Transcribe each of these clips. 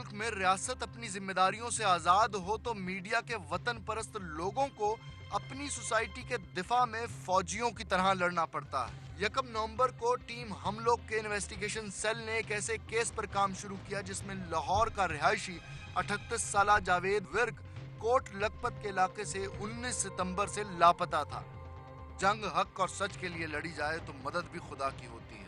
मुल्क में रियासत अपनी जिम्मेदारियों से आजाद हो तो मीडिया के वतन परस्त लोगों को अपनी सोसाइटी के दिफा में फौजियों की तरह लड़ना पड़ता है। 1 नवंबर को टीम हम लोग के इन्वेस्टिगेशन सेल ने एक ऐसे केस पर काम शुरू किया जिसमें लाहौर का रिहायशी 38 साला जावेद विर्क कोट लखपत के इलाके से 19 सितंबर से लापता था। जंग हक और सच के लिए लड़ी जाए तो मदद भी खुदा की होती है।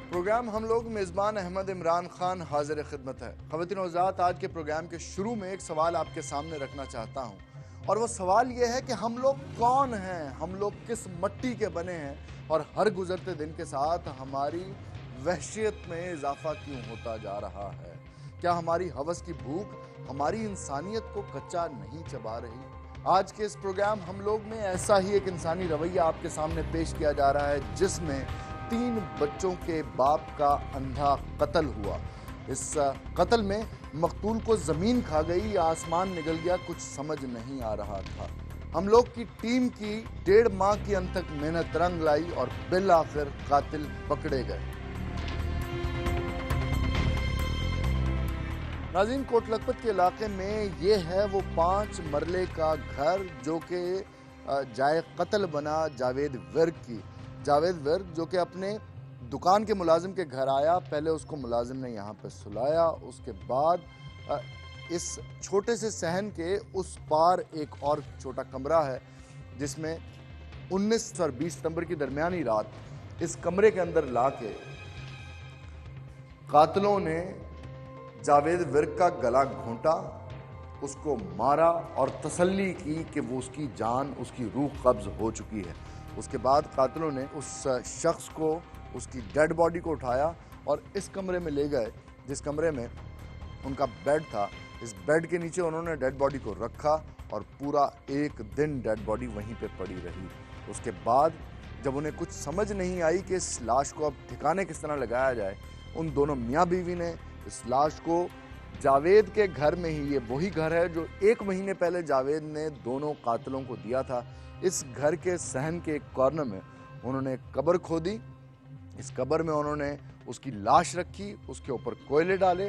प्रोग्राम हम लोग मेज़बान अहमद इमरान खान हाजिर खिदमत है। ख़वातीन और हज़रात, आज के प्रोग्राम के शुरू में एक सवाल आपके सामने रखना चाहता हूँ और वो सवाल ये है कि हम लोग कौन हैं, हम लोग किस मट्टी के बने हैं और हर गुजरते दिन के साथ हमारी वहशियत में इजाफा क्यों होता जा रहा है। क्या हमारी हवस की भूख हमारी इंसानियत को कच्चा नहीं चबा रही। आज के इस प्रोग्राम हम लोग में ऐसा ही एक इंसानी रवैया आपके सामने पेश किया जा रहा है जिसमें 3 बच्चों के बाप का अंधा कत्ल हुआ। इस कत्ल में मकतूल को जमीन खा गई या आसमान निगल गया, कुछ समझ नहीं आ रहा था। हम लोग की टीम की 1.5 माह की अनथक मेहनत रंग लाई और बिल आखिर कातिल पकड़े गए। नाज़रीन, कोट लखपत के इलाके में ये है वो 5 मरले का घर जो कि जाए कत्ल बना जावेद विर्क की। जावेद विर्क जो कि अपने दुकान के मुलाजिम के घर आया, पहले उसको मुलाजिम ने यहाँ पे सुलाया, उसके बाद इस छोटे से सहन के उस पार एक और छोटा कमरा है जिसमें 19 और 20 सितंबर की दरमियानी रात इस कमरे के अंदर ला के कातिलों ने जावेद विर्क का गला घोंटा, उसको मारा और तसल्ली की कि वो उसकी जान, उसकी रूह कब्ज हो चुकी है। उसके बाद कातिलों ने उस शख्स को, उसकी डेड बॉडी को उठाया और इस कमरे में ले गए जिस कमरे में उनका बेड था। इस बेड के नीचे उन्होंने डेड बॉडी को रखा और पूरा 1 दिन डेड बॉडी वहीं पे पड़ी रही। उसके बाद जब उन्हें कुछ समझ नहीं आई कि इस लाश को अब ठिकाने किस तरह लगाया जाए, उन दोनों मियाँ बीवी ने इस लाश को जावेद के घर में ही, ये वही घर है जो 1 महीने पहले जावेद ने दोनों कातिलों को दिया था, इस घर के सहन के एक कॉर्नर में उन्होंने कब्र खोदी। इस कब्र में उन्होंने उसकी लाश रखी, उसके ऊपर कोयले डाले,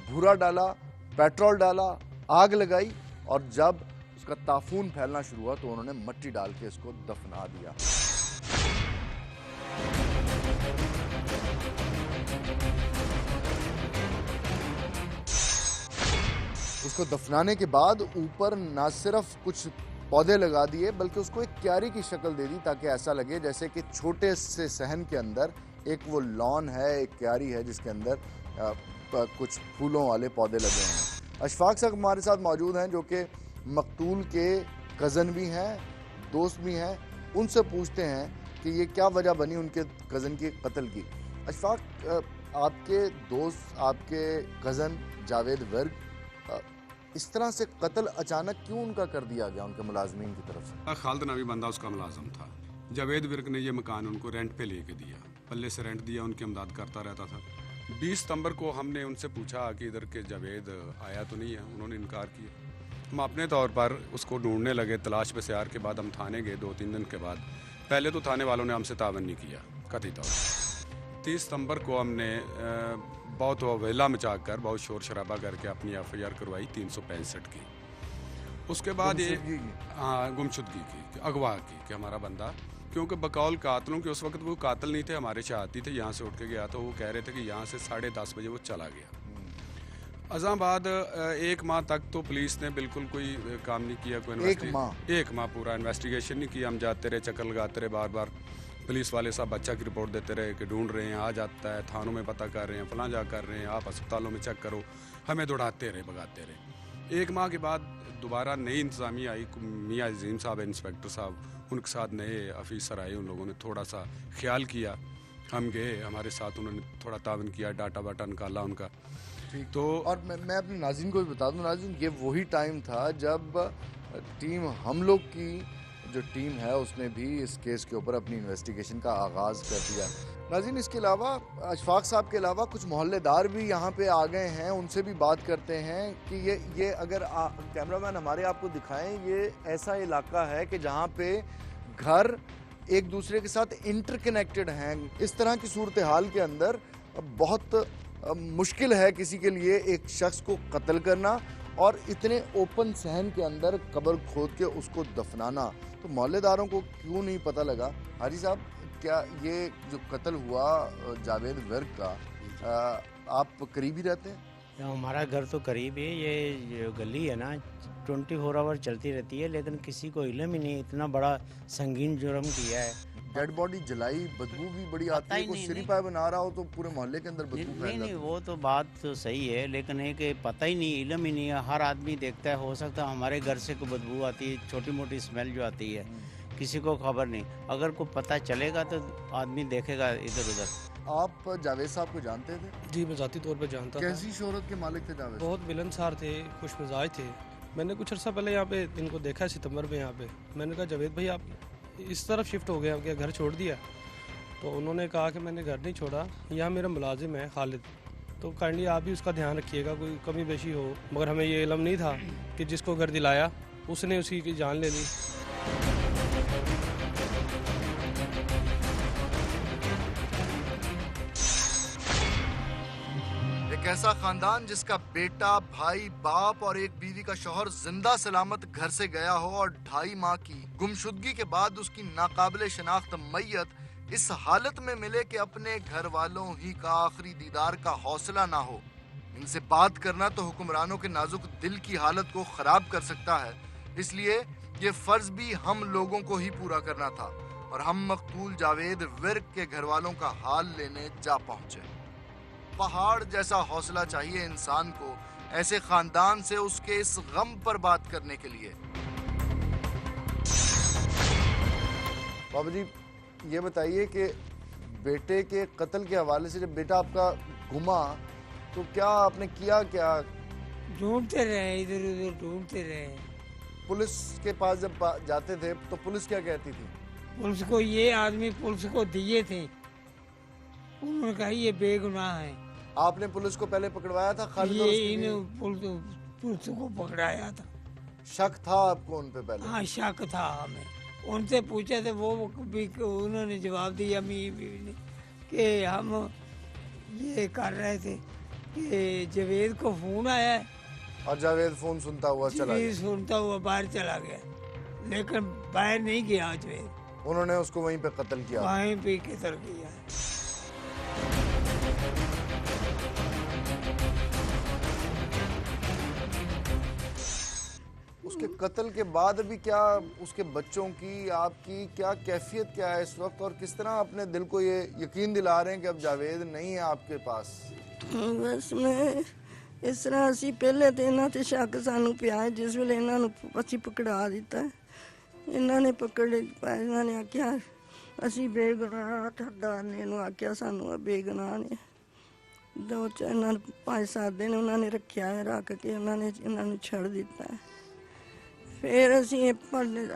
भूरा डाला, पेट्रोल डाला, आग लगाई और जब उसका ताफून फैलना शुरू हुआ तो उन्होंने मिट्टी डाल के इसको दफना दिया। उसको दफनाने के बाद ऊपर ना सिर्फ कुछ पौधे लगा दिए बल्कि उसको एक क्यारी की शक्ल दे दी ताकि ऐसा लगे जैसे कि छोटे से सहन के अंदर एक वो लॉन है, एक क्यारी है जिसके अंदर कुछ फूलों वाले पौधे लगे हैं। अशफाक साहब हमारे साथ मौजूद हैं जो कि मकतूल के कज़न भी हैं, दोस्त भी हैं। उनसे पूछते हैं कि ये क्या वजह बनी उनके कज़न की कत्ल की। अशफाक, आपके दोस्त, आपके कज़न जावेद विर्क, इस तरह से कत्ल अचानक क्यों उनका कर दिया गया उनके मुलाजमीन की तरफ से? खालिद नावी बंदा उसका मुलाजम था। जावेद विर्क ने ये मकान उनको रेंट पे लेके दिया, पल्ले से रेंट दिया, उनकी इमदाद करता रहता था। 20 सितंबर को हमने उनसे पूछा कि इधर के जावेद आया तो नहीं है, उन्होंने इनकार किया। हम अपने तौर पर उसको ढूंढने लगे, तलाश पे सियार के बाद हम थाने गए 2-3 दिन के बाद। पहले तो थाने वालों ने हमसे तावन नहीं किया कतई तौर पर। 30 सितंबर को हमने बहुत अवेला मचा कर, बहुत शोर शराबा करके अपनी FIR करवाई 365 की। उसके बाद ये गुमशुदगी की, अगवा की कि हमारा बंदा, क्योंकि बकौल कातलों के उस वक्त वो कातिल नहीं थे, हमारे चाहती थे। यहाँ से उठ के गया तो वो कह रहे थे कि यहाँ से 10:30 बजे वो चला गया। अज़ां बाद 1 माह तक तो पुलिस ने बिल्कुल कोई काम नहीं किया, कोई 1 माह पूरा इन्वेस्टिगेशन नहीं किया। हम जाते रहे, चक्कर लगाते रहे, बार बार पुलिस वाले साहब बच्चा की रिपोर्ट देते रहे कि ढूंढ रहे हैं, आ जाता है, थानों में पता कर रहे हैं, फलां जा कर रहे हैं, आप अस्पतालों में चेक करो। हमें दौड़ाते रहे, भगाते रहे। 1 माह के बाद दोबारा नई इंतज़ामिया आई, मियाँ अजीम साहब, इंस्पेक्टर साहब, उनके साथ नए अफीसर आए। उन लोगों ने थोड़ा सा ख्याल किया, हम गए, हमारे साथ उन्होंने थोड़ा तावन किया, डाटा वाटा निकाला उनका। तो और मैं अपने नाज़रीन को भी बता दूं, नाज़रीन ये वही टाइम था जब टीम हम लोग की जो टीम है उसने भी इस केस के ऊपर अपनी इन्वेस्टिगेशन का आगाज़ कर दिया। नाज़रीन, इसके अलावा अशफाक साहब के अलावा कुछ मोहल्लेदार भी यहाँ पे आ गए हैं, उनसे भी बात करते हैं कि ये अगर कैमरामैन हमारे आपको दिखाएं, ये ऐसा इलाका है कि जहाँ पे घर एक दूसरे के साथ इंटरकनेक्टेड हैं। इस तरह की सूरत हाल के अंदर बहुत मुश्किल है किसी के लिए एक शख्स को कत्ल करना और इतने ओपन सहन के अंदर कब्र खोद के उसको दफनाना। तो मोहल्लेदारों को क्यों नहीं पता लगा? हाजी साहब, क्या ये जो कत्ल हुआ जावेद विर्क का, आप करीब ही रहते हैं? हमारा घर तो करीब है, ये जो गली है ना 24 आवर चलती रहती है, लेकिन किसी को इल्म ही नहीं, इतना बड़ा संगीन जुर्म किया है। डेड बॉडी जलाई, बदबू भी बड़ी आती है, कोई सिरी पाए बना रहा हो तो पूरे मोहल्ले के अंदर बदबू फैल नहीं, वो तो बात तो सही है, लेकिन है कि पता ही नहीं, इल्म ही नहीं है। हर आदमी देखता है, हो सकता है हमारे घर से कोई बदबू आती है, छोटी मोटी स्मेल जो आती है, किसी को खबर नहीं। अगर को पता चलेगा तो आदमी देखेगा इधर उधर। आप जावेद साहब को जानते थे? जी, मैं ज़ाती तौर पे जानता था। कैसी शोहरत के मालिक थे जावेद? बहुत मिलनसार थे, खुश मिजाज थे। मैंने कुछ अर्सा पहले यहाँ पे इनको देखा है, सितंबर में यहाँ पे। मैंने कहा जावेद भाई आप इस तरफ शिफ्ट हो गए, आपके घर छोड़ दिया? तो उन्होंने कहा कि मैंने घर नहीं छोड़ा, यहाँ मेरा मुलाजिम है खालिद, तो काइंडली आप भी उसका ध्यान रखिएगा, कोई कमी बेशी हो। मगर हमें ये इल्म नहीं था कि जिसको घर दिलाया उसने उसी की जान ले ली। एक ऐसा खानदान जिसका बेटा, भाई, बाप और एक बीवी का शौहर जिंदा सलामत घर से गया हो और 2.5 माह की गुमशुदगी के बाद उसकी नाकाबिले शनाख्त मैयत इस हालत में मिले कि अपने घर वालों ही का आखिरी दीदार का हौसला ना हो। इनसे बात करना तो हुक्मरानों के नाजुक दिल की हालत को खराब कर सकता है, इसलिए ये फर्ज भी हम लोगों को ही पूरा करना था और हम मकतूल जावेद विर्क के घर वालों का हाल लेने जा पहुंचे। पहाड़ जैसा हौसला चाहिए इंसान को ऐसे खानदान से उसके इस गम पर बात करने के लिए। बाबा जी, ये बताइए कि बेटे के कत्ल के हवाले से, जब बेटा आपका गुमा तो क्या आपने किया? क्या ढूंढते रहे, इधर उधर ढूंढते रहे। पुलिस के पास जब जाते थे तो पुलिस क्या कहती थी? पुलिस को ये आदमी पुलिस को दिए थे, उन्होंने कहा ये बेगुनाह है। आपने पुलिस को पहले पकड़वाया था? खालिद और ये उसकी इन बीवी? पुलिस को पकड़ाया था। शक था आपको उन पे पहले? हाँ, शक था हमें। उनसे पूछे थे, वो भी उन्होंने जवाब दिया मियां बीवी ने कि हम ये कर रहे थे कि जावेद को फोन आया है और जावेद फोन सुनता हुआ चला गया। सुनता हुआ बाहर चला गया, लेकिन बाहर नहीं गया जावेद, उन्होंने उसको वहीं पे कत्ल किया। वहीं पे कत्ल किया है। उसके कत्ल के बाद अभी क्या उसके बच्चों की, आपकी क्या कैफियत क्या है इस वक्त, और किस तरह अपने दिल को ये यकीन दिला रहे हैं कि अब जावेद नहीं है आपके पास? बस मैं इस तरह असी पहले तो इन्हों ते शक सानू पिया है, जिस वेले इन्हों असी पकड़ा दिता है, इन्होंने पकड़ इन्होंने आख्या असी बेगुनाह, ठगदार ने इन्हों आख्या सानू बेगुनाह ने। 5-7 दिन उन्होंने रखा है, रख के उन्होंने इन्होंने छड़ दिता है। फिर असी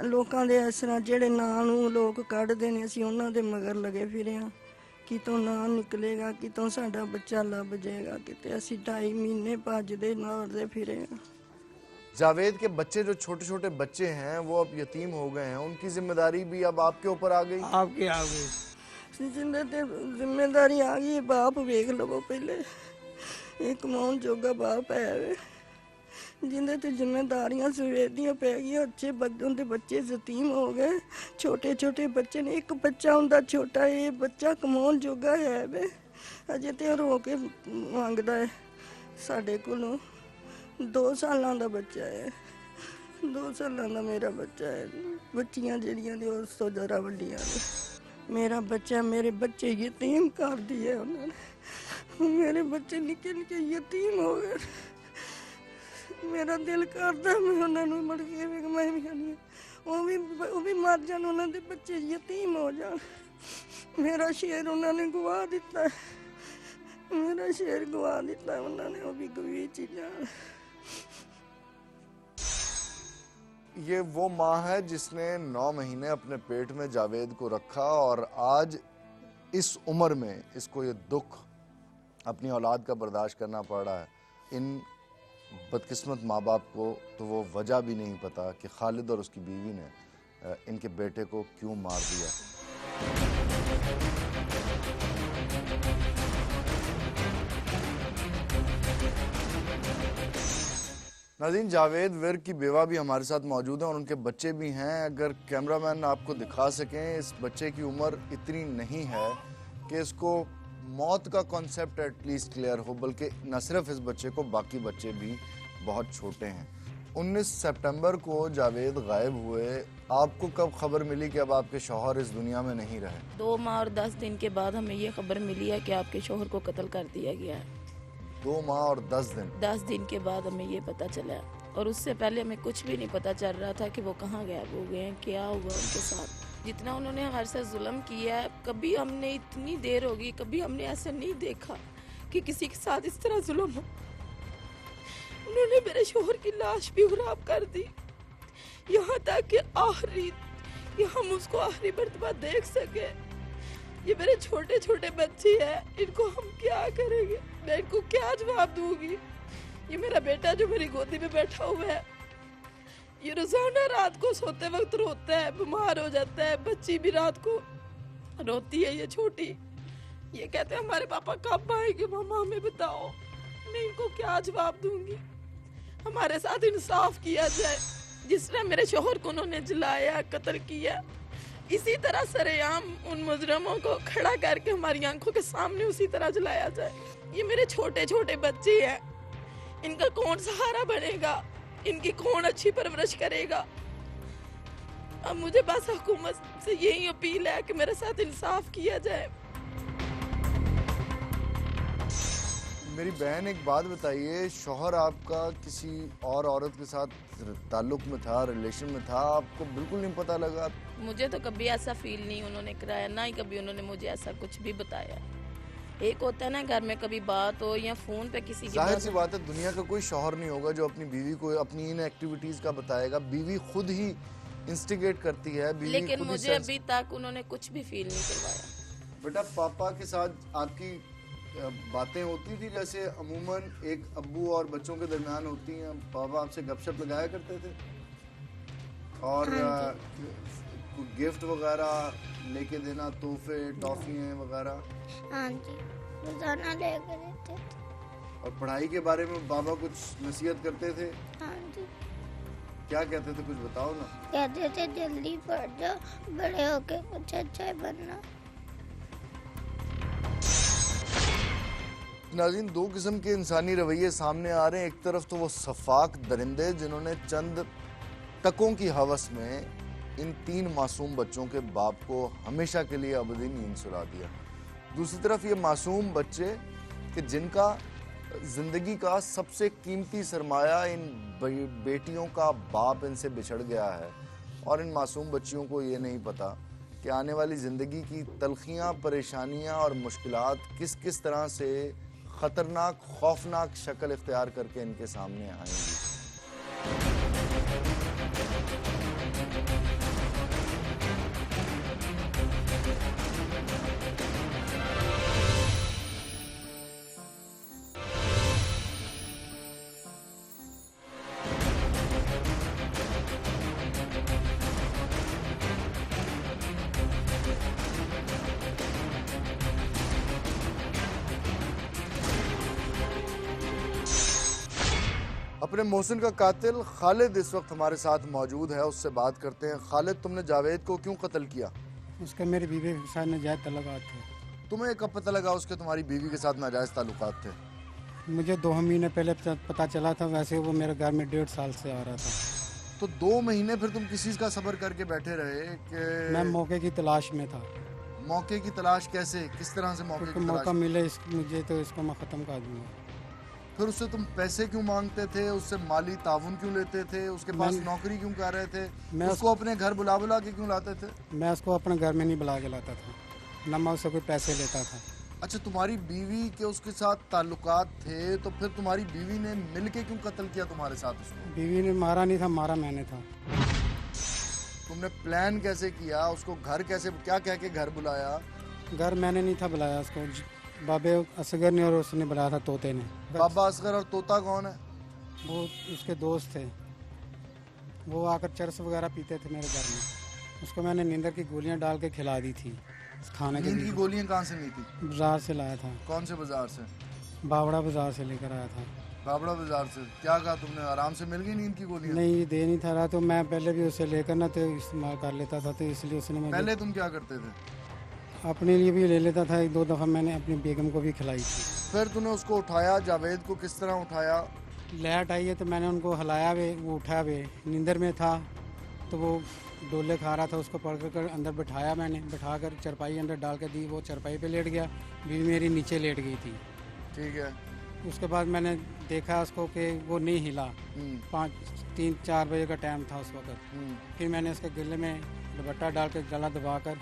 लोगों के इस तरह जेडे नां नूं लोग कढ़ते ने, असी उन्हों दे मगर लगे फिरे हाँ, कितों नां निकलेगा, कितों साडा बच्चा लभ जाएगा, किते असी 2.5 महीने भजदे दौड़दे फिरे हाँ। जावेद के बच्चे, जो छोटे छोटे बच्चे हैं, वो अब यतीम हो गए हैं, उनकी जिम्मेदारी भी अब आपके ऊपर आ गई? आपके आ गई जिम्मेदारी आ गई। बाप वेख लवो पहले, एक कमाउन जोगा बाप है वे, जिंदे ते जिम्मेदारियां सवेर दियां पै गईयां। अच्छे बच्चों के बच्चे यतीम हो गए, छोटे छोटे बच्चे ने, एक बच्चा उनका छोटा, ये बच्चा कमाउन जोगा है वे, अजे ते रो के मंगदा है साडे कोलों। 2 सालां दा बच्चा है, 2 सालां दा मेरा बच्चा है। बच्चियां जेड़ियां ने उस तो जरा वड्डियां ने। मेरा बच्चा, मेरे बच्चे यतीम कर दिए उन्होंने, मेरे बच्चे निके निके यतीम हो गए। मेरा दिल करता मैं उन्होंने मुड़ के मैं भी कहनी वो भी मर जान, उन्होंने बच्चे यतीम हो जान। मेरा शेर उन्होंने गवा दिता है, मेरा शेर गवा दिता है उन्होंने, वो भी गवी चीज़ां। ये वो माँ है जिसने 9 महीने अपने पेट में जावेद को रखा और आज इस उम्र में इसको ये दुख अपनी औलाद का बर्दाश्त करना पड़ रहा है। इन बदकिस्मत माँ बाप को तो वो वजह भी नहीं पता कि खालिद और उसकी बीवी ने इनके बेटे को क्यों मार दिया। नाज़रीन, जावेद विर्क की बेवा भी हमारे साथ मौजूद है और उनके बच्चे भी हैं। अगर कैमरामैन आपको दिखा सकें, इस बच्चे की उम्र इतनी नहीं है कि इसको मौत का कॉन्सेप्ट एटलीस्ट क्लियर हो, बल्कि न सिर्फ इस बच्चे को, बाकी बच्चे भी बहुत छोटे हैं। 19 सितंबर को जावेद गायब हुए। आपको कब खबर मिली कि अब आपके शौहर इस दुनिया में नहीं रहे? 2 माह और 10 दिन के बाद हमें ये खबर मिली है कि आपके शोहर को कत्ल कर दिया गया है। 2 माह और 10 दिन? 10 दिन के बाद हमें ये पता चला है, और उससे पहले हमें कुछ भी नहीं पता चल रहा था कि वो कहाँ गायब हो गए हैं, क्या हुआ उनके साथ। जितना उन्होंने हमारे साथ जुल्म किया है, कभी हमने, इतनी देर होगी, कभी हमने ऐसा नहीं देखा कि किसी के साथ इस तरह जुल्म हो। उन्होंने मेरे शोहर की लाश भी खराब कर दी, यहाँ तक कि हम उसको आखिरी मर्तबा देख सके। ये मेरे छोटे छोटे बच्चे हैं, इनको हम क्या करेंगे? मैं इनको क्या जवाब दूंगी? ये मेरा बेटा जो मेरी गोदी में बैठा हुआ है, ये रोजाना रात को सोते वक्त रोता है, बीमार हो जाता है। बच्ची भी रात को रोती है, ये छोटी। ये कहते हैं हमारे पापा कब आएंगे, मामा हमें बताओ। मैं इनको क्या जवाब दूंगी? हमारे साथ इंसाफ किया जाए। जिस तरह मेरे शोहर को उन्होंने जलाया, कत्ल किया, इसी तरह सरेआम उन मुजरमों को खड़ा करके हमारी आंखों के सामने उसी तरह जलाया जाए। ये मेरे छोटे छोटे बच्चे हैं, इनका कौन सहारा बनेगा? इनकी कौन अच्छी परवरिश करेगा? अब मुझे बस हुकूमत से यही अपील है कि मेरे साथ इंसाफ किया जाए। मेरी बहन, एक बात बताइए, शौहर आपका किसी और औरत के साथ ताल्लुक में था, रिलेशन में था, आपको बिल्कुल नहीं पता लगा? मुझे तो कभी ऐसा फील नहीं उन्होंने कराया, ना ही कभी उन्होंने मुझे ऐसा कुछ भी बताया। एक होता है ना, घर में कभी बात हो या फोन पे किसी की जाहिर सी बात है, दुनिया का कोई शौहर नहीं होगा जो अपनी बीवी को अपनी इन एक्टिविटीज का बताएगा। बीवी खुद ही इंस्टिगेट करती है। बीवी लेकिन मुझे अभी तक उन्होंने कुछ भी फील नहीं करवाया। बेटा, पापा के साथ आपकी बातें होती थी जैसे अमूमन एक अब्बू और बच्चों के दरमियान होती हैं? पापा आपसे गपशप लगाया करते थे और गिफ्ट वगैरह लेके देना, तोहफे, टॉफियाँ वगैरह? हाँ जी, रोजाना लेकर देते थे। और पढ़ाई के बारे में बाबा कुछ नसीहत करते थे? हाँ जी। क्या कहते थे, कुछ बताओ ना। कहते थे जल्दी पढ़ जाओ, बड़े होके कुछ अच्छा बनना। नाज़रीन, दो किस्म के इंसानी रवैये सामने आ रहे हैं। एक तरफ तो वो सफाक दरिंदे जिन्होंने चंद टकों की हवस में इन 3 मासूम बच्चों के बाप को हमेशा के लिए अबदी नींद सुला दिया। दूसरी तरफ ये मासूम बच्चे कि जिनका जिंदगी का सबसे कीमती सरमाया इन बेटियों का बाप इनसे बिछड़ गया है, और इन मासूम बच्चियों को ये नहीं पता कि आने वाली ज़िंदगी की तलखियाँ, परेशानियाँ और मुश्किलात किस किस तरह से ख़तरनाक, खौफनाक शक्ल इख्तियार करके इनके सामने आएंगी। अपने मोहसिन का कातिल खालिद इस वक्त हमारे साथ मौजूद है, उससे बात करते हैं। खालिद, तुमने जावेद को क्यों कत्ल किया? उसके मेरी बीवी के साथ नाजायज़ तल्लुकात थे। तुम्हें कब पता लगा उसके तुम्हारी बीवी के साथ नाजायज़ ताल्लुकात थे? मुझे 2 महीने पहले पता चला था। वैसे वो मेरे घर में 1.5 साल से आ रहा था। तो 2 महीने फिर तुम किसी का सब्र करके बैठे रहे कि? मैं मौके की तलाश में था। मौके की तलाश कैसे, किस तरह से मौके की मौका तलाश? मिले मुझे तो इसको मैं ख़त्म कर दूँगा। फिर उससे तुम पैसे क्यों मांगते थे, उससे माली ताउन क्यों लेते थे, उसके पास नौकरी क्यों कर रहे थे, उसको अपने घर बुला के क्यों लाते थे? मैं उसको अपने घर में नहीं बुला के लाता था, न मैं उससे कोई पैसे लेता था। अच्छा, तुम्हारी बीवी के उसके साथ ताल्लुकात थे, तो फिर तुम्हारी बीवी ने मिल के क्यों कत्ल किया तुम्हारे साथ उसको? बीवी ने मारा नहीं था, मारा मैंने था। तुमने प्लान कैसे किया, उसको घर कैसे, क्या कह के घर बुलाया, घर मैंने नहीं था बुलाया उसको, बाबे असगर ने और उसने बुलाया था तोते ने। बाबा असगर और तोता कौन है? वो उसके दोस्त थे, वो आकर चरस वगैरह पीते थे मेरे घर में। उसको मैंने नींदर की गोलियां डाल के खिला दी थी खाने के नींद की लिए। गोलियां कहाँ से ली थी? बाजार से लाया था, कौन से बाजार से? बावड़ा बाजार से लेकर आया था। बाबड़ा बाजार से। क्या कहा तुमने, आराम से मिल गई नींद की गोलियां? नहीं, ये दे नहीं था रहा, तो मैं पहले भी उसे लेकर ना तो इस्तेमाल कर लेता था, तो इसलिए उसने मैं पहले तुम क्या करते थे? अपने लिए भी ले लेता था। 1-2 दफ़ा मैंने अपनी बेगम को भी खिलाई थी। फिर तूने उसको उठाया, जावेद को किस तरह उठाया? लाइट आई है तो मैंने उनको हिलाया वे, वो उठा वे, नींदर में था तो वो डोले खा रहा था, उसको पकड़ कर अंदर बिठाया मैंने, बिठा कर चरपाई अंदर डाल के दी, वो चरपाई पे लेट गया, बीवी मेरी नीचे लेट गई थी। ठीक है। उसके बाद मैंने देखा उसको कि वो नहीं हिला। 3-4 बजे का टाइम था उस वक्त। फिर मैंने उसके गले में दुपट्टा डाल के गला दबा कर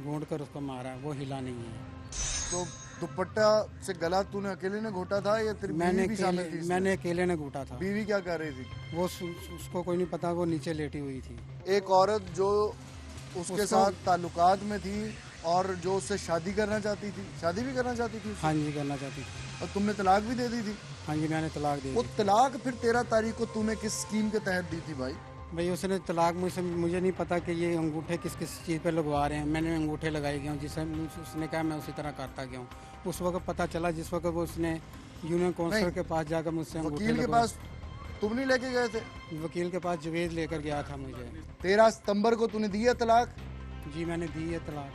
गूंद कर उसको मारा, वो हिला नहीं है। तो दुपट्टा से गला तूने अकेले ने घोटा था या तेरी बीवी भी शामिल थी इसमें? मैंने अकेले ने घूटा था। बीवी क्या कर रही थी? वो उसको कोई नहीं पता, वो नीचे लेटी हुई थी। एक औरत जो उसके साथ ताल्लुकात में थी और जो उससे शादी करना चाहती थी, शादी भी करना चाहती थी उससे? हाँ जी, करना चाहती थी। और तुमने तलाक भी दे दी थी? हाँ जी, मैंने तलाक दे वो दी। तलाक फिर 13 तारीख को तूने किस स्कीम के तहत दी थी भाई? भाई उसने तलाक मुझे नहीं पता कि ये अंगूठे किस किस चीज़ पे लगवा रहे हैं। मैंने अंगूठे लगाए गए हूँ, जिसे उसने कहा मैं उसी तरह करता गया हूँ। उस वक्त पता चला जिस वक्त वो उसने यूनियन काउंसिलर के पास जाकर मुझसे अंगूठे वकील के पास तुम नहीं लेके गए थे? वकील के पास जवेद लेकर गया था मुझे। 13 सितंबर को तूने दिया तलाक? जी मैंने दी है तलाक,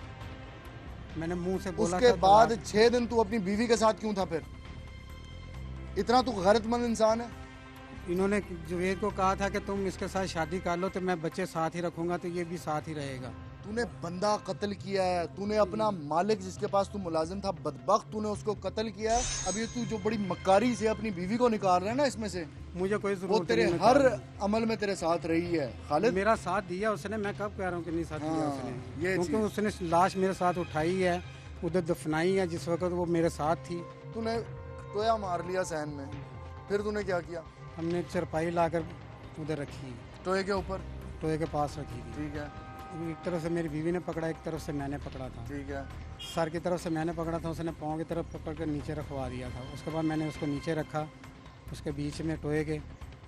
मैंने मुंह से बोला। उसके था बाद 6 दिन तू अपनी बीवी के साथ क्यों था फिर? इतना तू गैरतमंद इंसान है? इन्होंने जवेद को कहा था कि तुम इसके साथ शादी कर लो तो मैं बच्चे साथ ही रखूंगा, तो ये भी साथ ही रहेगा। तूने बंदा कत्ल किया है, तूने अपना मालिक जिसके पास तू मुलाजिम था बदबख्त, तूने उसको कत्ल किया है। अब ये तू जो बड़ी मक्कारी से अपनी बीवी को निकाल रहा है ना इसमें से, मुझे कोई वो जरूरत तेरे नहीं हर अमल में तेरे साथ रही है। खालिद मेरा साथ दिया उसने, मैं कब कह रहा हूँ कि नहीं साथ दिया हाँ, उसने, ये क्योंकि चीज़। उसने लाश मेरे साथ उठाई है, उधर दफनाई है जिस वक्त वो मेरे साथ थी। तूने टोया मार लिया सहन में, फिर तूने क्या किया? हमने चरपाई लाकर उधर रखी, टोए के ऊपर? टोए के पास रखी थी। ठीक है, एक तरफ से मेरी बीवी ने पकड़ा, एक तरफ से मैंने पकड़ा था। ठीक है। सर की तरफ से मैंने पकड़ा था, उसने पाँव की तरफ पकड़ कर नीचे रखवा दिया था। उसके बाद मैंने उसको नीचे रखा, उसके बीच में टोए के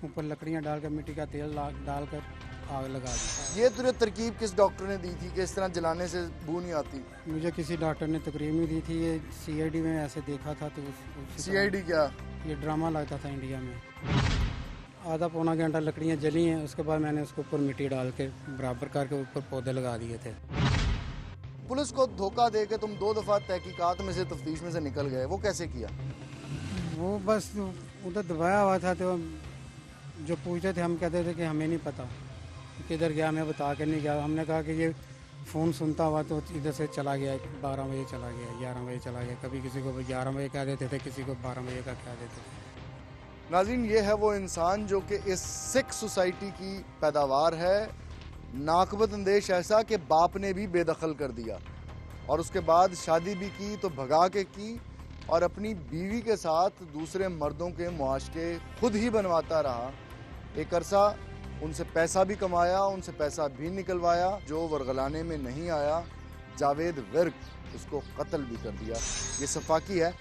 ऊपर लकड़ियाँ डालकर मिट्टी का तेल डालकर आग लगा दी। ये तुझे तरकीब किस डॉक्टर ने दी थी कि इस तरह जलाने से बू नहीं आती? मुझे किसी डॉक्टर ने तकरीब नहीं दी थी, ये CID में ऐसे देखा था। तो CID क्या? ये ड्रामा लगता था इंडिया में। आधा पौना घंटा लकड़ियाँ जली हैं, उसके बाद मैंने उसके ऊपर मिट्टी डाल के बराबर करके ऊपर पौधे लगा दिए थे। पुलिस को धोखा दे के तुम 2 दफ़ा तहकीकात में से, तफ्तीश में से निकल गए, वो कैसे किया? वो बस उधर दबाया हुआ था, तो जो पूछते थे हम कहते थे कि हमें नहीं पता किधर गया, हमें बता के नहीं गया। हमने कहा कि ये फ़ोन सुनता हुआ तो इधर से चला गया, 12 बजे चला गया, 11 बजे चला गया, कभी किसी को 11 बजे कह देते थे, किसी को 12 बजे का कह देते थे। नाज़रीन, ये है वो इंसान जो कि इस सिख सोसाइटी की पैदावार है। नाकबत अंदेश ऐसा कि बाप ने भी बेदखल कर दिया और उसके बाद शादी भी की तो भगा के की और अपनी बीवी के साथ दूसरे मर्दों के मुआशके खुद ही बनवाता रहा। एक अरसा उनसे पैसा भी कमाया, उनसे पैसा भी निकलवाया। जो वरगलाने में नहीं आया, जावेद विर्क, उसको कत्ल भी कर दिया। ये सफाकी है,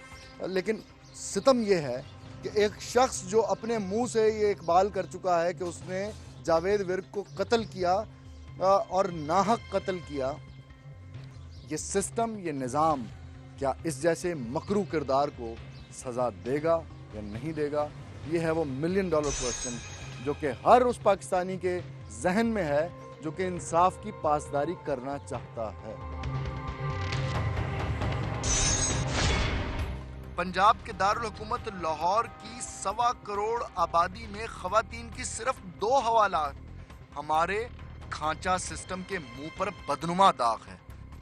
लेकिन सितम ये है कि एक शख्स जो अपने मुंह से ये इकबाल कर चुका है कि उसने जावेद विर्क को कत्ल किया और नाहक कत्ल किया, ये सिस्टम, ये निज़ाम क्या इस जैसे मकरू किरदार को सज़ा देगा या नहीं देगा? ये है वो $1 मिलियन क्वेश्चन जो कि हर उस पाकिस्तानी के जहन में है जो कि इंसाफ की पासदारी करना चाहता है। पंजाब के दारुल हुकूमत लाहौर की 1.25 करोड़ आबादी में ख़वातीन की सिर्फ 2 हवालात हमारे खांचा सिस्टम के मुंह पर बदनुमा दाग है।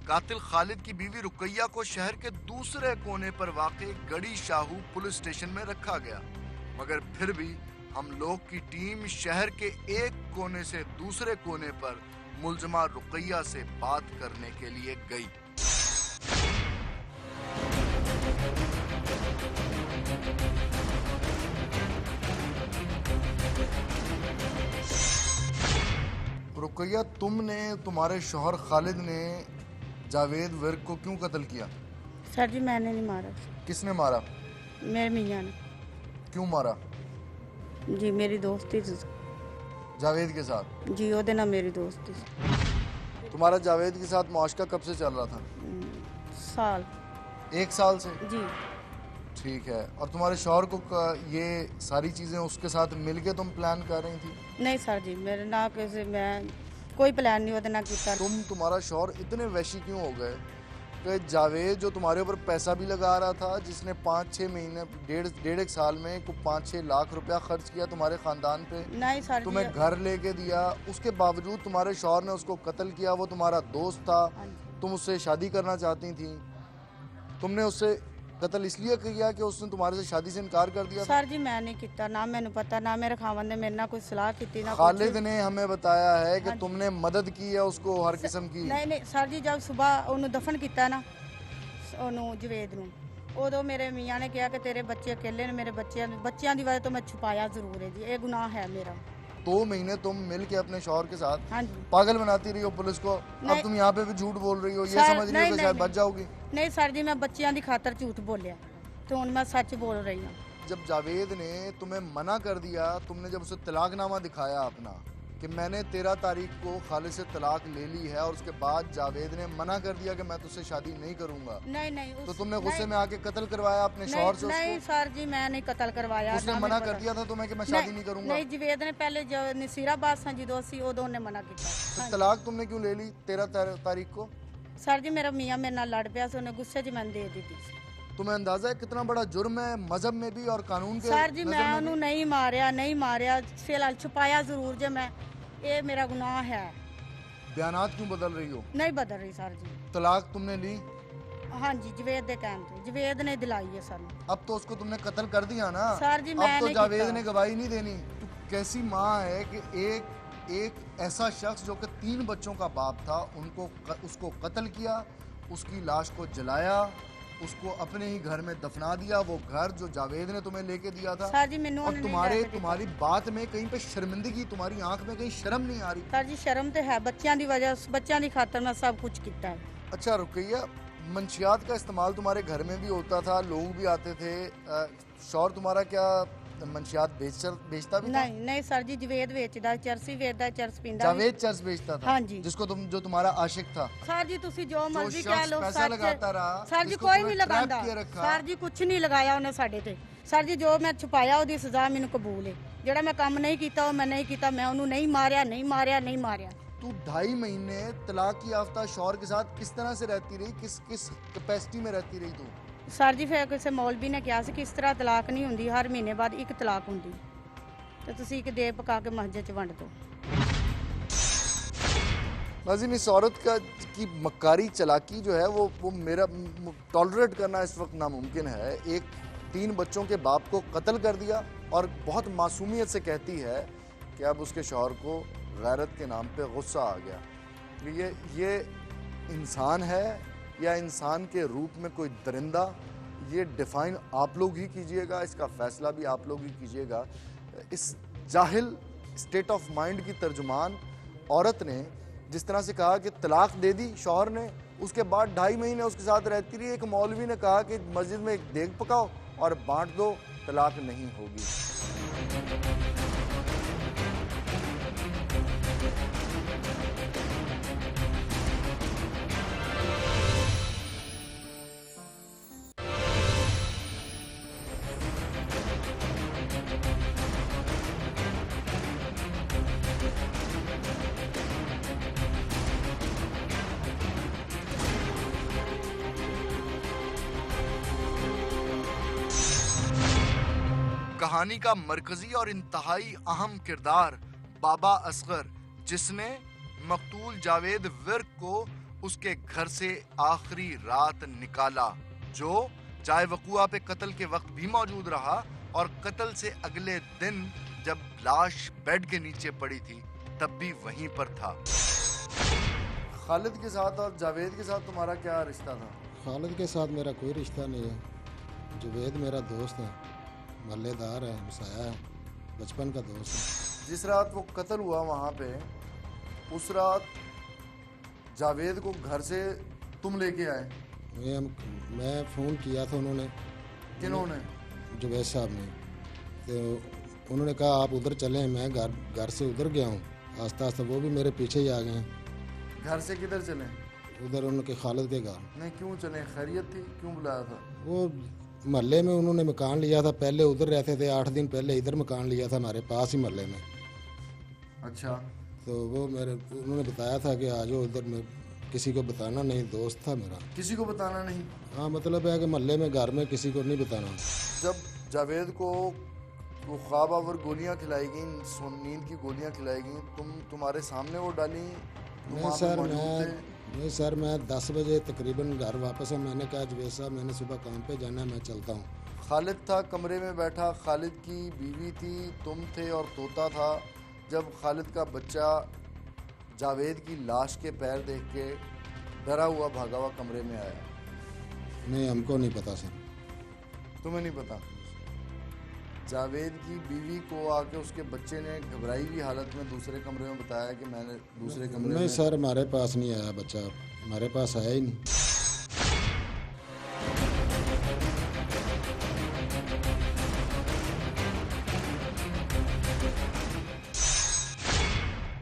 कातिल खालिद की बीवी रुकैया को शहर के दूसरे कोने पर वाक़े गड़ी शाहू पुलिस स्टेशन में रखा गया, मगर फिर भी हम लोग की टीम शहर के एक कोने से दूसरे कोने पर मुलजमा रुकैया से बात करने के लिए गई। रुकैया, तुमने, तुम्हारे शौहर खालिद ने जावेद विर्क को क्यों कत्ल किया? सर जी मैंने नहीं मारा, किसने मारा? मेरे मियाँ ने। क्यों मारा? जी मेरी दोस्ती थी जावेद के साथ? जी, ਉਹਦੇ ਨਾਲ मेरी दोस्ती थी। तुम्हारा जावेद के साथ मुआशका कब से चल रहा था? साल। 1 साल से? जी। ठीक है। और तुम्हारे शौहर को ये सारी चीज़ें उसके साथ मिलके तुम प्लान कर रही थी? नहीं सर जी, मेरे ना किसी मैं कोई प्लान नहीं ਉਹਦੇ ਨਾਲ ਕੀਤਾ। तुम्हारा शौहर इतने वैशी क्यों हो गए कि जावेद जो तुम्हारे ऊपर पैसा भी लगा रहा था, जिसने 5-6 महीने डेढ़ एक साल में को 5-6 लाख रुपया खर्च किया तुम्हारे खानदान पे, नहीं सर तुम्हें जी। घर लेके दिया, उसके बावजूद तुम्हारे शौहर ने उसको कत्ल किया। वो तुम्हारा दोस्त था, तुम उससे शादी करना चाहती थी, तुमने उससे कत्ल इसलिए किया कि उसने तुम्हारे से शादी से इनकार कर दिया था? सर जी मैं नहीं किया, ना मैंने पता, ना मेरे खावन ने मेरे ना कोई सलाह की ना खालिद ने हमें बताया है कि तुमने मदद की है उसको हर किस्म की। नहीं नहीं सर जी, जब सुबह ਉਹਨੂੰ ਦਫਨ ਕੀਤਾ ਨਾ ਉਹਨੂੰ ਜਵੇਦ ਨੂੰ, ਉਦੋਂ ਮੇਰੇ ਮੀਆਂ ਨੇ ਕਿਹਾ ਕਿ ਤੇਰੇ ਬੱਚੇ ਅਕੇਲੇ ਨੇ, ਮੇਰੇ ਬੱਚਿਆਂ ਦੀ ਵਜ੍ਹਾ ਤੋਂ ਮੈਂ ਛੁਪਾਇਆ ਜ਼ਰੂਰ ਹੈ जी, ये गुनाह है मेरा। 2 महीने तुम मिल के अपने शौहर के साथ हाँ जी पागल बनाती रही हो पुलिस को, अब तुम यहाँ पे भी झूठ बोल रही हो, ये समझ रही हो कि शायद बच जाओगी। नहीं सर जी, मैं बच्चियां दी खातर झूठ बोलिया, तो हुण मैं सच बोल रही हूँ। जब जावेद ने तुम्हें मना कर दिया, तुमने जब उसे तलाकनामा दिखाया अपना कि मैंने 13 तारीख को खालिद से तलाक ले ली है, और उसके बाद जावेद ने मना कर दिया कि मैं तुझसे शादी नहीं करूंगा, नहीं नहीं तो तुमने गुस्से में आके कत्ल करवाया अपने शौहर से? नहीं सर जी मैं नहीं कत्ल करवाया। उसने मना कर दिया था तुम्हें कि मैं शादी नहीं करूंगा? नहीं, जवेद ने पहले जब नसीराबाद सा जो सी उदों ने मना किया। तो तलाक तुमने क्यों ले ली 13 तारीख को? सर जी मेरा मियाँ मेरे नाल लड़ पिया, उन्हें गुस्से च मैंने दे दी थी। तुम्हें अंदाजा है कितना बड़ा जुर्म है मजहब में भी और कानून के? सर जी मैं उन्होंने नहीं मारिया, फिलहाल छुपाया जरूर जे मैं, ये मेरा गुनाह है। बयानात क्यों बदल रही हो? नहीं बदल रही सर जी। तलाक तुमने ली? हाँ जी जवेद दे कहन ते, जवेद ने दिलाई है सर। अब तो उसको तुमने कत्ल कर दिया ना सर जी, अब मैं तो नहीं जावेद किया। ने गवाही नहीं देनी। तो कैसी माँ है कि एक ऐसा शख्स जो कि 3 बच्चों का बाप था, उसको कत्ल किया, उसकी लाश को जलाया, उसको अपने ही घर में दफना दिया, वो घर जो जावेद ने तुम्हें लेके दिया था। सर जी मैनू और तुम्हारी बात में कहीं पे शर्मिंदगी, तुम्हारी आंख में कहीं शर्म नहीं आ रही? सर जी शर्म तो है, बच्चों की वजह, बच्चों की खातर मैं सब कुछ किया है। अच्छा रुकैया, मंशियात का इस्तेमाल तुम्हारे घर में भी होता था, लोग भी आते थे, शौहर तुम्हारा क्या मंशियात बेचता भी था? नहीं सर जी, जवेद बेचदा, चरसी बेचदा, चरस पींदा। जावेद चर्च बेचता था? हाँ जी। जो तुम्हारा आशिक था? सर जी तुसी जो मर्जी कह लो, पैसा लगाता रहा, सर जी जिसको कोई तुमने नहीं ट्रैप लगांदा, किए रखा। सर जी कुछ नहीं लगाया उन्हें साडे ते। सर जी जो मैं छुपाया ਉਹਦੀ सजा मैनू कबूल है, ਜਿਹੜਾ मैं काम नहीं किया वो मैं नहीं किया, मैं ਉਹਨੂੰ नहीं मारिया। तू 2.5 महीने तलाक की याफ्ता शौहर के साथ किस तरह से रहती रही, किस कैपेसिटी में रहती रही तू? सर जी फिर किसी मौलवी ने कहा कि इस तरह तलाक नहीं होंगी, हर महीने बाद एक तलाक होंगी, तो तुसी एक दे पका के मस्जिद च वंड दो। नाज़रीन, इस औरत की मक्कारी चलाकी जो है वो मेरा टॉलरेट करना इस वक्त नामुमकिन है। एक 3 बच्चों के बाप को कत्ल कर दिया और बहुत मासूमियत से कहती है कि अब उसके शौहर को गैरत के नाम पे गुस्सा आ गया। ये इंसान है या इंसान के रूप में कोई दरिंदा, ये डिफ़ाइन आप लोग ही कीजिएगा, इसका फ़ैसला भी आप लोग ही कीजिएगा। इस जाहिल स्टेट ऑफ माइंड की तर्जुमान औरत ने जिस तरह से कहा कि तलाक दे दी शौहर ने, उसके बाद 2.5 महीने उसके साथ रहती रही। एक मौलवी ने कहा कि मस्जिद में एक देग पकाओ और बांट दो, तलाक नहीं होगी। कहानी का मरकजी और इंतहाई अहम किरदार बाबा असगर, जिसने मकतूल जावेद विर्क को उसके घर से आखिरी रात निकाला, जो चाय वकुआ पे कत्ल के वक्त भी मौजूद रहा और कत्ल से अगले दिन जब लाश बेड के नीचे पड़ी थी तब भी वहीं पर था। खालिद के साथ और जावेद के साथ तुम्हारा क्या रिश्ता था? खालिद के साथ मेरा कोई रिश्ता नहीं है। जावेद मेरा दोस्त है, मल्लेदार है, हमसाया है, बचपन का दोस्त है। जिस रात वो कत्ल हुआ वहाँ पे, उस रात जावेद को घर से तुम लेके आए? मैं फ़ोन किया था, उन्होंने, किन्होंने? जुबैद साहब ने। तो उन्होंने कहा आप उधर चलें, मैं घर से उधर गया हूँ, आस्ता आस्ता वो भी मेरे पीछे ही आ गए हैं। घर से किधर चले? उधर उनके खालिद के घर। नहीं, क्यों चले? खैरियत थी? क्यों बुलाया था? वो महल्ले में उन्होंने मकान लिया था, पहले उधर रहते थे, 8 दिन पहले इधर मकान लिया था हमारे पास ही महल्ले में। अच्छा। तो वो उन्होंने बताया था कि आ जाओ उधर, में किसी को बताना नहीं, दोस्त था मेरा। किसी को बताना नहीं? हाँ, मतलब है कि महल्ले में घर में किसी को नहीं बताना। जब जावेद को वो ख्वाब आवर गोलियां खिलाई गई, नींद की गोलियां खिलाई गई, तुम्हारे सामने वो डाली? नहीं सर, मैं 10 बजे तकरीबन घर वापस है। मैंने कहा जुबैद साहब मैंने सुबह काम पे जाना है, मैं चलता हूँ। खालिद था कमरे में बैठा, खालिद की बीवी थी, तुम थे और तोता था। जब खालिद का बच्चा जावेद की लाश के पैर देख के डरा हुआ भागा हुआ कमरे में आया। नहीं, हमको नहीं पता सर। तुम्हें नहीं पता? जावेद की बीवी को आके उसके बच्चे ने घबराई हुई हालत में दूसरे कमरे में बताया कि मैंने दूसरे कमरे नहीं सर, हमारे पास नहीं आया बच्चा, हमारे पास आया ही नहीं।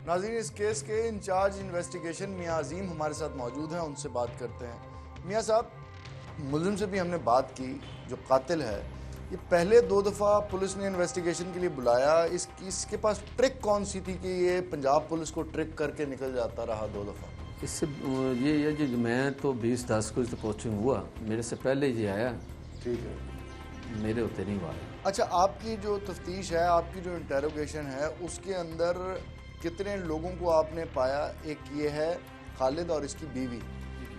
नाज़रीन, इस केस के इंचार्ज इन्वेस्टिगेशन मियाँ अजीम हमारे साथ मौजूद हैं, उनसे बात करते हैं। मियाँ साहब, मुलजिम से भी हमने बात की, जो कातिल है, ये पहले 2 दफ़ा पुलिस ने इन्वेस्टिगेशन के लिए बुलाया। इसके पास ट्रिक कौन सी थी कि ये पंजाब पुलिस को ट्रिक करके निकल जाता रहा 2 दफ़ा? इससे ये है जी, मैं तो 20-10 को पोस्टिंग हुआ, मेरे से पहले ये आया। ठीक है, मेरे होते नहीं हुआ। अच्छा, आपकी जो तफ्तीश है, आपकी जो इंटेरोगेशन है, उसके अंदर कितने लोगों को आपने पाया? एक ये है खालिद और इसकी बीवी,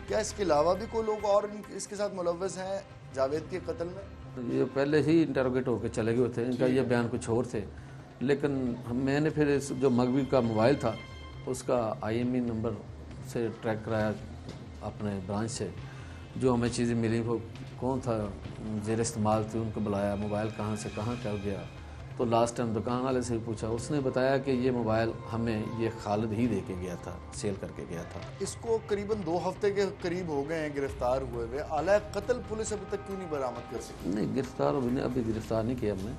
क्या इसके अलावा भी कोई लोग और इसके साथ मुलव्वस हैं जावेद के कत्ल में? ये पहले ही इंटरोगेट होकर चले गए थे, इनका ये बयान कुछ और थे। लेकिन मैंने फिर जो मगवी का मोबाइल था उसका IME नंबर से ट्रैक कराया अपने ब्रांच से, जो हमें चीज़ें मिली वो कौन था जेर इस्तेमाल थी, उनको बुलाया, मोबाइल कहाँ से कहाँ कर गया। तो लास्ट टाइम दुकान वाले से भी पूछा, उसने बताया कि ये मोबाइल हमें ये खालिद ही दे के गया था, सेल करके गया था। इसको करीबन 2 हफ्ते के करीब हो गए हैं गिरफ्तार हुए हुए, आला कत्ल पुलिस अभी तक क्यों नहीं बरामद कर सकी? नहीं, अभी गिरफ्तार नहीं किया हमने,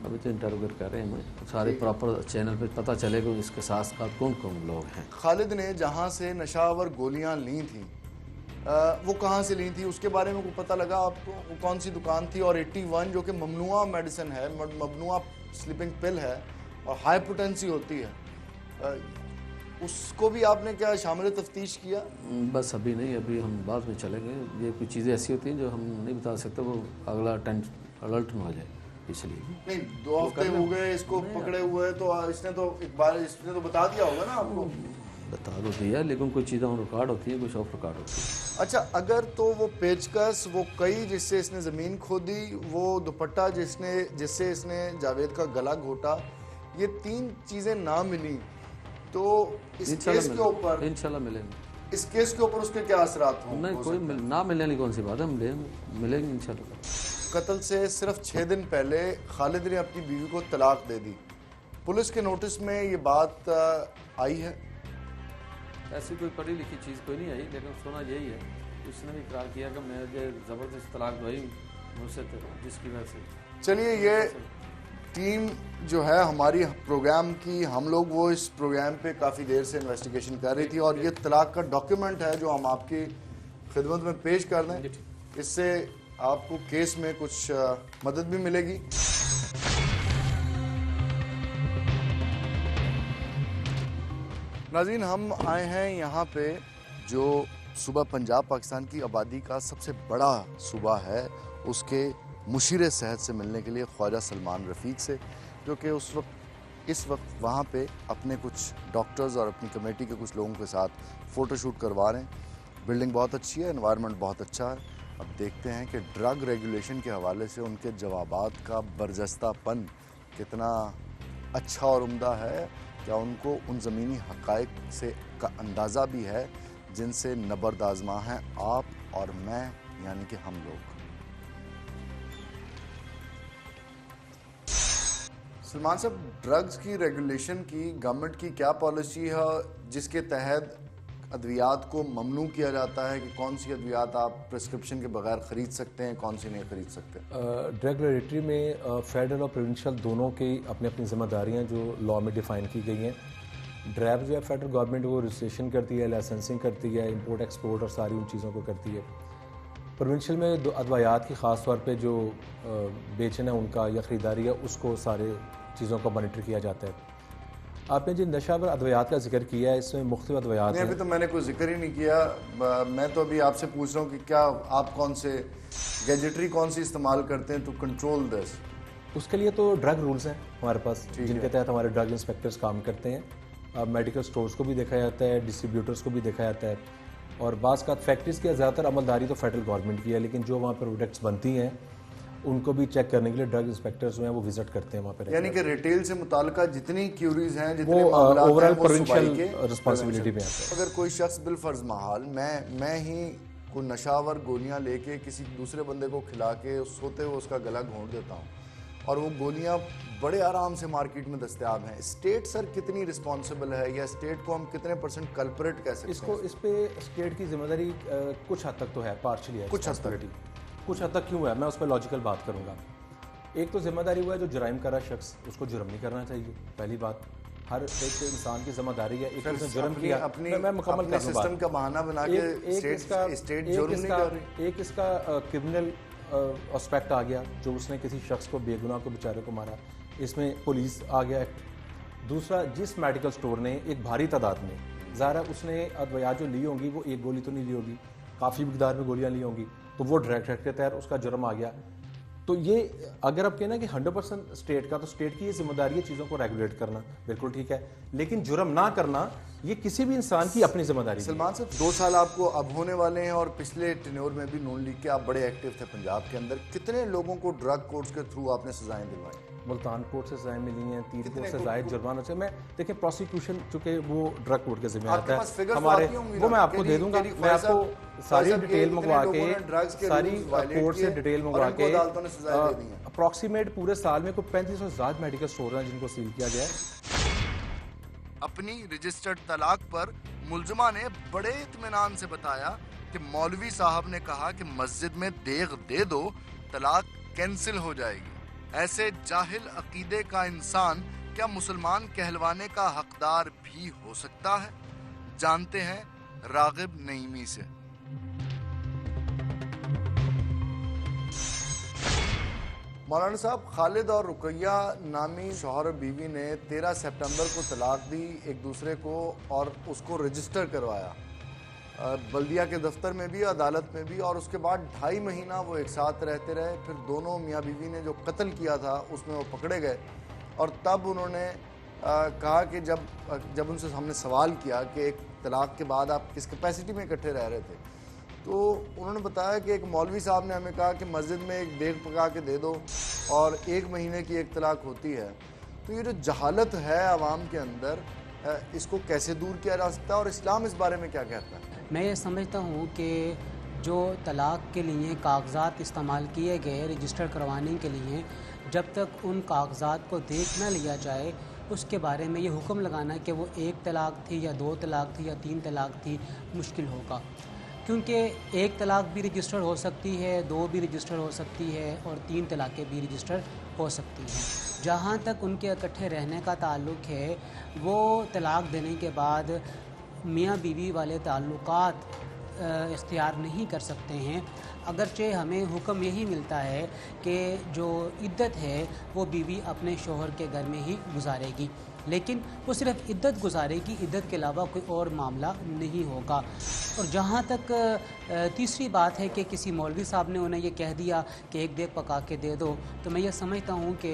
अभी तो इंटरोगेट कर रहे हैं हमें। सारे प्रॉपर चैनल पे पता चलेगा इसके साथ साथ कौन कौन लोग हैं। खालिद ने जहाँ से नशावर गोलियाँ ली थी, वो कहाँ से ली थी, उसके बारे में कोई पता लगा आपको? वो कौन सी दुकान थी? और 81 जो कि ममनुआ मेडिसिन है, ममनुआ स्लीपिंग पिल है और हाई पोटेंसी होती है, उसको भी आपने क्या शामिल तफ्तीश किया? बस अभी नहीं, अभी हम बाद में चलेंगे। ये कुछ चीज़ें ऐसी होती हैं जो हम नहीं बता सकते, वो अगला अलर्ट में हो जाए, इसलिए। नहीं, 2 हफ्ते हो गए इसको पकड़े हुए, तो इसने तो बता दिया होगा ना आपको? बता तो दिया, लेकिन कुछ चीज़ें ऑन रिकॉर्ड होती है, कुछ ऑफ रिकॉर्ड होती है। अच्छा, अगर तो वो पेचकस, वो कई जिससे इसने ज़मीन खोदी, वो दुपट्टा जिससे इसने जावेद का गला घोटा, ये 3 चीज़ें ना मिली, तो इस केस के ऊपर इंशाल्लाह मिलेंगे। इस केस के ऊपर उसके क्या असरात हों? नहीं, कोई ना मिलने वाली कौन सी बात है, हम मिलेंगे इंशाल्लाह। कत्ल से सिर्फ 6 दिन पहले खालिद ने अपनी बीवी को तलाक दे दी। पुलिस के नोटिस में ये बात आई है? ऐसी कोई पढ़ी लिखी चीज़ कोई नहीं आई, लेकिन सुना यही है, उसने भी इकरार किया कि मैं ज़बरदस्त तलाक दवाई मुझसे, जिसकी वजह से। चलिए, ये टीम जो है हमारी प्रोग्राम की, हम लोग वो इस प्रोग्राम पे काफ़ी देर से इन्वेस्टिगेशन कर रही थी, और ये तलाक का डॉक्यूमेंट है जो हम आपकी खिदमत में पेश कर दें। इससे आपको केस में कुछ मदद भी मिलेगी। नाज़रीन, हम आए हैं यहाँ पे जो सूबा पंजाब पाकिस्तान की आबादी का सबसे बड़ा सूबा है, उसके मुशीर सेहत से मिलने के लिए ख्वाजा सलमान रफ़ीक से, जो कि इस वक्त वहाँ पे अपने कुछ डॉक्टर्स और अपनी कमेटी के कुछ लोगों के साथ फ़ोटोशूट करवा रहे हैं। बिल्डिंग बहुत अच्छी है, एनवायरनमेंट बहुत अच्छा है। अब देखते हैं कि ड्रग रेगुलेशन के हवाले से उनके जवाबात का बरजस्तापन कितना अच्छा और उम्दा है। क्या उनको उन ज़मीनी हक़ाइक़ से का अंदाज़ा भी है जिनसे नबर्द आज़मा हैं आप और मैं, यानी कि हम लोग। सलमान साहब, ड्रग्स की रेगुलेशन की गवर्नमेंट की क्या पॉलिसी है जिसके तहत अद्वियात को ममनू किया जाता है कि कौन सी अद्वियात आप प्रिस्क्रिप्शन के बगैर ख़रीद सकते हैं, कौन सी नहीं ख़रीद सकते? ड्रग रेगुलेटरी में फेडरल और प्रोविंशियल दोनों की अपनी अपनी जिम्मेदारियाँ जो लॉ में डिफ़ाइन की गई हैं। ड्रैब जो है फेडरल गवर्नमेंट वो रजिस्ट्रेशन करती है, लाइसेंसिंग करती है, इंपोर्ट एक्सपोर्ट और सारी उन चीज़ों को करती है। प्रोविंशियल में अद्वियात की ख़ास तौर पे जो बेचना है उनका या ख़रीदारी है उसको सारे चीज़ों का मॉनिटर किया जाता है। आपने जो नशावर अद्वियात का जिक्र किया है इसमें मुख्तलिफ अद्वियात हैं। अभी तो मैंने कोई जिक्र ही नहीं किया। मैं तो अभी आपसे पूछ रहा हूँ कि क्या आप कौन से गैजेटरी कौन सी इस्तेमाल करते हैं टू कंट्रोल दिस? उसके लिए तो ड्रग रूल्स हैं हमारे पास जिनके तहत हमारे ड्रग इंस्पेक्टर्स काम करते हैं। मेडिकल स्टोर्स को भी देखा जाता है, डिस्ट्रीब्यूटर्स को भी देखा जाता है और बाज़ का फैक्ट्रीज़ की ज़्यादातर अमलदारी तो फेडरल गवर्नमेंट की है, लेकिन जो वहाँ पर प्रोडक्ट्स बनती हैं उनको भी चेक करने के लिए ड्रग इंस्पेक्टर्स जो हैं वो विजिट करते हैं वहाँ पर। यानी कि रिटेल से मुताल्लिका जितनी क्यूरीज हैं, जितने वो मामलात ओवरऑल हैं, वो प्रोविंशियल सूबाई के रिस्पांसिबिलिटी में आता है। अगर कोई शख्स बिलफर्ज महाल मैं ही कोई नशावर गोलियां लेके किसी दूसरे बंदे को खिला के सोते हुए उसका गला घोंट देता हूँ और वो गोलियां बड़े आराम से मार्केट में दस्तयाब हैं, स्टेट सर कितनी रिस्पॉन्सिबल है या स्टेट को हम कितने % कल्परेट कह सकते हैं? इस पे स्टेट की जिम्मेदारी कुछ हद तक तो है, पार्शली है, कुछ हद तक क्यों है, मैं उस पर लॉजिकल बात करूँगा। एक तो जिम्मेदारी हुआ है जो जुराइम कर रहा शख्स उसको जुर्म नहीं करना चाहिए, पहली बात। हर एक इंसान की जिम्मेदारी है, एक उसने जुर्म किया मैं मुकम्मल कर दूं सिस्टम का बहाना बना के स्टेट जुर्म नहीं कर रही। एक इसका क्रिमिनल एस्पेक्ट आ गया जो उसने किसी शख्स को बेगुनाह को बेचारे को मारा, इसमें पुलिस आ गया एक्ट। दूसरा, जिस मेडिकल स्टोर ने एक भारी तादाद में ज़ाहिर उसने अद्वियात जो ली होंगी वो एक गोली तो नहीं ली होगी, काफ़ी मकदार में गोलियाँ ली होंगी, तो वो ड्रग एक्ट के तहत उसका जुर्म आ गया। तो ये अगर आप कहना कि 100% स्टेट का, तो स्टेट की ये जिम्मेदारी है चीज़ों को रेगुलेट करना, बिल्कुल ठीक है, लेकिन जुर्म ना करना ये किसी भी इंसान की अपनी जिम्मेदारी है। सलमान साहब 2 साल आपको अब होने वाले हैं और पिछले टेन्योर में भी नून लीग के आप बड़े एक्टिव थे पंजाब के अंदर। कितने लोगों को ड्रग कोर्ट्स के थ्रू आपने सजाएं दिलवाई? मुल्तान कोर्ट से सजाएं मिली हैं, 3 कोर्ट से जायद जुर्माना से। मैं देखिए प्रोसिक्यूशन चूँकि वो ड्रग कोर्ट के जिम्मे आता है हमारे, वो मैं आपको दे दूंगा, मैं आपको सारी डिटेल मंगवा के सारी कोर्ट से डिटेल मंगवा के अप्रॉक्सीमेट पूरे साल में कोई 3500 से ज़्यादा मेडिकल स्टोर हैं जिनको सील किया गया है। अपनी रजिस्टर्ड तलाक पर मुलजमा ने बड़े इत्मीनान से बताया कि मौलवी साहब ने कहा कि मस्जिद में देग दे दो, तलाक कैंसिल हो जाएगी। ऐसे जाहिल अकीदे का इंसान क्या मुसलमान कहलवाने का हकदार भी हो सकता है? जानते हैं रागिब नईमी से। मौलाना साहब, खालिद और रुकैया नामी शौहर और बीवी ने 13 सितंबर को तलाक दी एक दूसरे को और उसको रजिस्टर करवाया बल्दिया के दफ्तर में भी, अदालत में भी, और उसके बाद 2.5 महीना वो एक साथ रहते रहे। फिर दोनों मियाँ बीवी ने जो कत्ल किया था उसमें वो पकड़े गए और तब उन्होंने कहा कि जब उनसे हमने सवाल किया कि एक तलाक के बाद आप किस कैपेसिटी में इकट्ठे रह रहे थे, तो उन्होंने बताया कि एक मौलवी साहब ने हमें कहा कि मस्जिद में एक देग पका के दे दो और 1 महीने की एक तलाक होती है। तो ये जो जहालत है आवाम के अंदर, इसको कैसे दूर किया जा सकता है और इस्लाम इस बारे में क्या कहता है? मैं ये समझता हूँ कि जो तलाक के लिए कागजात इस्तेमाल किए गए रजिस्टर करवाने के लिए, जब तक उन कागजात को देख न लिया जाए उसके बारे में ये हुक्म लगाना कि वो 1 तलाक थी या 2 तलाक थी या 3 तलाक थी मुश्किल होगा, क्योंकि 1 तलाक भी रजिस्टर हो सकती है, 2 भी रजिस्टर हो सकती है और 3 तलाक़ें भी रजिस्टर हो सकती हैं। जहाँ तक उनके इकट्ठे रहने का ताल्लुक़ है, वो तलाक देने के बाद मियाँ बीवी वाले ताल्लुकात इख्तियार नहीं कर सकते हैं, अगरचे हमें हुक्म यही मिलता है कि जो इद्दत है वो बीवी अपने शोहर के घर में ही गुजारेगी, लेकिन वो सिर्फ इद्दत गुजारेगी, इद्दत के अलावा कोई और मामला नहीं होगा। और जहाँ तक तीसरी बात है कि किसी मौलवी साहब ने उन्हें ये कह दिया कि एक देग पका के दे दो, तो मैं ये समझता हूँ कि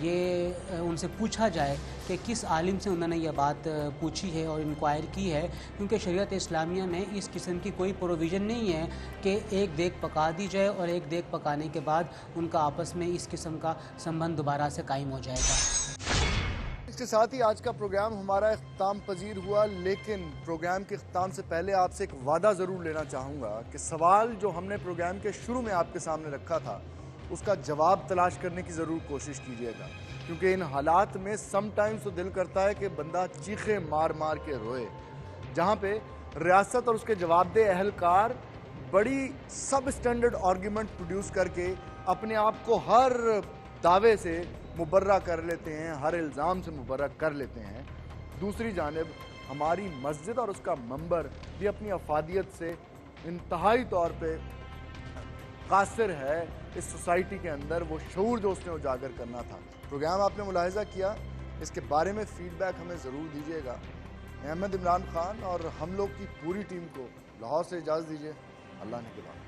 ये उनसे पूछा जाए कि किस आलिम से उन्होंने ये बात पूछी है और इंक्वायर की है, क्योंकि शरीयत इस्लामिया में इस किस्म की कोई प्रोविज़न नहीं है कि एक देग पका दी जाए और एक देग पकाने के बाद उनका आपस में इस किस्म का संबंध दोबारा से कायम हो जाएगा। इसके साथ ही आज का प्रोग्राम हमारा इख्तिताम पजीर हुआ, लेकिन प्रोग्राम के इख्तिताम से पहले आपसे एक वादा ज़रूर लेना चाहूँगा कि सवाल जो हमने प्रोग्राम के शुरू में आपके सामने रखा था उसका जवाब तलाश करने की ज़रूर कोशिश कीजिएगा, क्योंकि इन हालात में समटाइम्स तो दिल करता है कि बंदा चीखे मार मार के रोए। जहाँ पे रियासत और उसके जवाबदेह अहलकार बड़ी सब स्टैंडर्ड आर्ग्यूमेंट प्रोड्यूस करके अपने आप को हर दावे से मुबर्रा कर लेते हैं, हर इल्ज़ाम से मुबर्रा कर लेते हैं। दूसरी जानिब हमारी मस्जिद और उसका मंबर भी अपनी अफादियत से इंतहाई तौर पे कासिर है इस सोसाइटी के अंदर, वो शऊर जो उसने उजागर करना था। प्रोग्राम आपने मुलाहिजा किया, इसके बारे में फीडबैक हमें ज़रूर दीजिएगा। अहमद इमरान खान और हम लोग की पूरी टीम को लाहौर से इजाज़त दीजिए। अल्लाह ने के बाद।